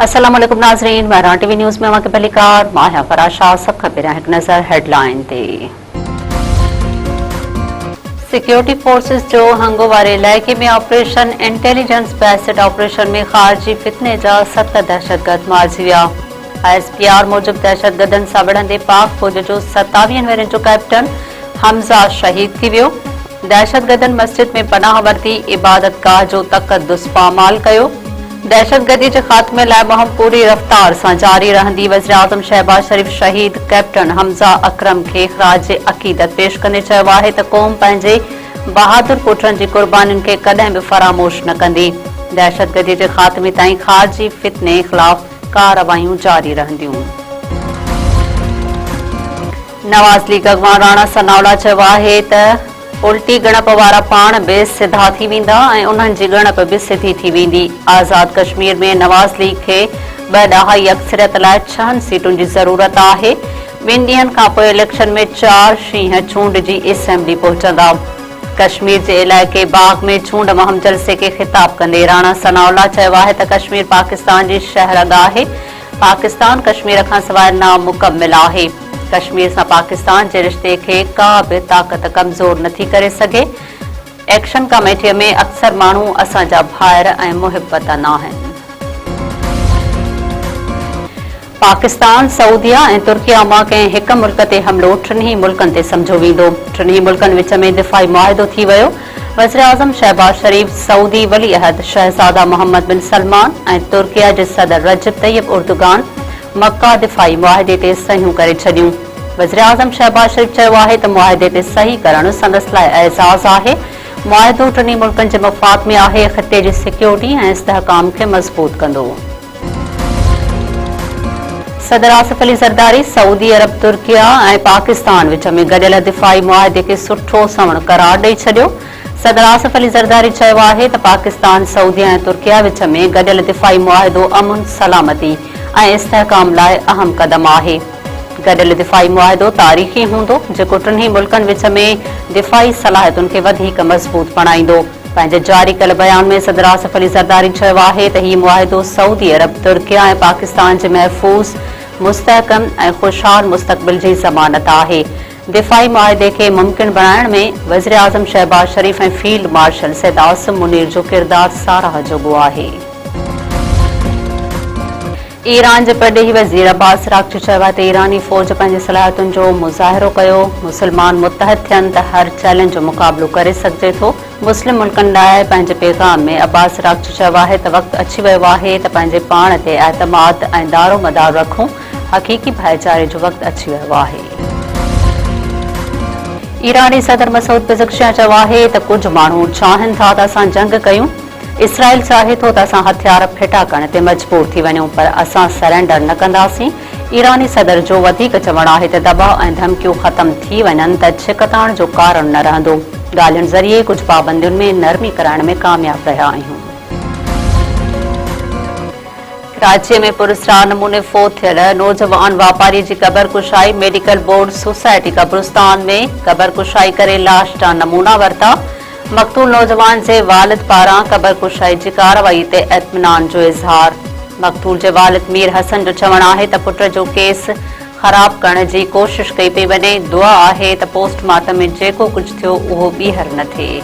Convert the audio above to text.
अस्सलाम वालेकुम नाज़रीन, महरान टीवी न्यूज़ में अवां के पहलीकार माहिया फराशा सब खबरें एक नज़र हेडलाइन ते। सिक्योरिटी फोर्सेस जो हंगो वारे इलाइक़े में ऑपरेशन इंटेलिजेंस बेस्ड ऑपरेशन में ख़ारजी फितने जा 7 दहशतगर्द मारिजी विया। ISPR मूजिब दहशतगर्दनि सां विढ़ंदे पाक फ़ौज जो 27 वेरियन जो कैप्टन हमज़ा शहीद थी वियो। दहशतगर्दनि मस्जिद में पनाह वरती इबादतगाह जो तक़द्दुस पामाल कयो। दहशतगर्दी के खात्मे लाइ मुहिम पूरी रफ्तार से जारी रहंदी। वज़ीर आज़म शहबाज शरीफ शहीद कैप्टन हमज़ा अकरम के ख़राज अक़ीदत पेश कंदे चयो आहे त क़ौम पंहिंजे बहादुर पुटनि जी क़ुर्बानियुनि खे कॾहिं बि फरामोश न कंदी। दहशतगर्दी के खात्मे ताईं ख़ारजी फितने ख़िलाफ़ कार्रवाइयूं जारी रहंदियूं। नवाज़ लीग अॻवान राणा सनावला चयो आहे त उल्टी गणप वारा पाण बि सिधा थी वेंदा ऐं उन्हनि जी गणप बि सिधी थी वेंदी। आज़ाद कश्मीर में नवाज़ लीग खे 2 ॾहाई अक्सरियत लाइ 6 सीटुनि जी ज़रूरत आहे। 2 ॾींहनि खां पोइ इलेक्शन में 4 शींहं चूंड जी असेंबली पहुचंदा। कश्मीर जे इलाइक़े बाग में चूंड मुहिम जलसे खे ख़िताब कंदे राणा सनावला चयो आहे त कश्मीर पाकिस्तान जी शहरग आहे। पाकिस्तान कश्मीर खां सवाइ नामुकम्मिल आहे। कश्मीर से पाकिस्तान के रिश्ते के का भी ताकत कमज़ोर नथी करे सके। एक्शन कमेटी में अक्सर मानू असांजा भाइर ऐं मुहिबतन आहिनि। पाकिस्तान सऊदिया ऐं तुर्किया मां कंहिं हिक मुल्क ते हमलो 3 मुल्कनि ते समझो वेंदो। 3 मुल्कनि विच में दिफ़ाई मुआहिदो थी वियो। वज़ीर आज़म शहबाज शरीफ, सऊदी वली अहद शहज़ादा मोहम्मद बिन सलमान ऐं तुर्किया के सदर रजब तैयब उर्दुगान मक्का दिफ़ाई मुआहिदे ते सहियूं करे छॾियूं। वज़ीर आज़म शहबाज शरीफ चयो आहे त मुआहिदे ते सही करणु संदसि लाइ एज़ाज़ आहे। मुआहिदो 3 मुल्कनि जे मफ़ाद में आहे। ख़िते जी सिक्योरिटी ऐं इस्तेहकाम खे मज़बूत कंदो। सदर आसिफ अली ज़रदारी सऊदी अरब, तुर्किया ऐं पाकिस्तान विच में गॾियल दिफ़ाई मुआहिदे खे सुठो सवण करार ॾेई छॾियो। सदर आसिफ अली ज़रदारी चयो आहे त पाकिस्तान, सऊदी ऐं तुर्किया विच में गॾियल दिफ़ाई मुआहिदो अमन, सलामती ऐं इस्तेहकाम लाइ अहम क़दम आहे। गॾियल दिफ़ाई मुआहिदो तारीख़ी हूंदो जेको 3 मुल्कनि विच में दिफ़ाई सलाहियतुनि खे वधीक मज़बूत बणाईंदो। पंहिंजे जारी कयल बयान में सदर आसिफ अली ज़रदारी चयो आहे त हीउ मुआहिदो सऊदी अरब, तुर्किया ऐं पाकिस्तान जे महफ़ूज़, मुस्तहकम ऐं ख़ुशहाल मुस्तक़बिल जी ज़मानत आहे। दिफ़ाई मुआहिदे खे मुमकिन बणाइण में वज़ीर आज़म शहबाज शरीफ ऐं फील्ड मार्शल सैयद आसिम मुनीर जो किरदार साराह जोॻो आहे। ईरान जे परॾेही वज़ीर अब्बास अराग़ची चयो आहे त ईरानी फ़ौज पंहिंजी सलाहियतुनि जो मुज़ाहिरो कयो। मुस्लमान मुतहद थियनि त हर चैलेंज जो मुक़ाबिलो करे सघिजे थो। मुस्लिम मुल्कनि लाइ पंहिंजे पैगाम में अब्बास अराग़ची चयो आहे त वक़्तु अची वियो आहे त पंहिंजे पाण ते एतमाद ऐं दारोमदार रखूं। हक़ीक़ी भाईचारे जो वक़्तु अची वियो आहे। ईरानी सदर मसूद पिज़क्शियां चयो आहे त कुझु माण्हू चाहिनि था त असां जंग कयूं। इसराइल चाहे थो त असां हथियार फिटा करण ते मजबूर थी वञूं, पर असां सरेंडर न कंदासीं। ईरानी सदर जो वधीक चवणु आहे त दबाव ऐं धमकियूं ख़त्म थी वञनि त छिकताइण जो कारण न रहंदो। ॻाल्हियुनि ज़रिए कुझु पाबंदियुनि में नरमी कराइण में कामयाब रहिया आहियूं। कराची में पुरस्कार नमूने फोत थियल नौजवान वापारी जी क़बर मेडिकल बोर्ड सोसाइटी कब्रिस्तान में क़बर करे लाश जा नमूना वरिता। मक़तूल नौजवान जे वालिद पारां क़बर जी कार्रवाई ते इत्मीनान जो इज़हार। मक़तूल जे वालिद मीर हसन जो चवणु आहे त पुट जो केस ख़राब करण जी कोशिश कई पई वञे। दुआ आहे त पोस्टमार्टम में जेको कुझु थियो उहो ॿीहर न थिए।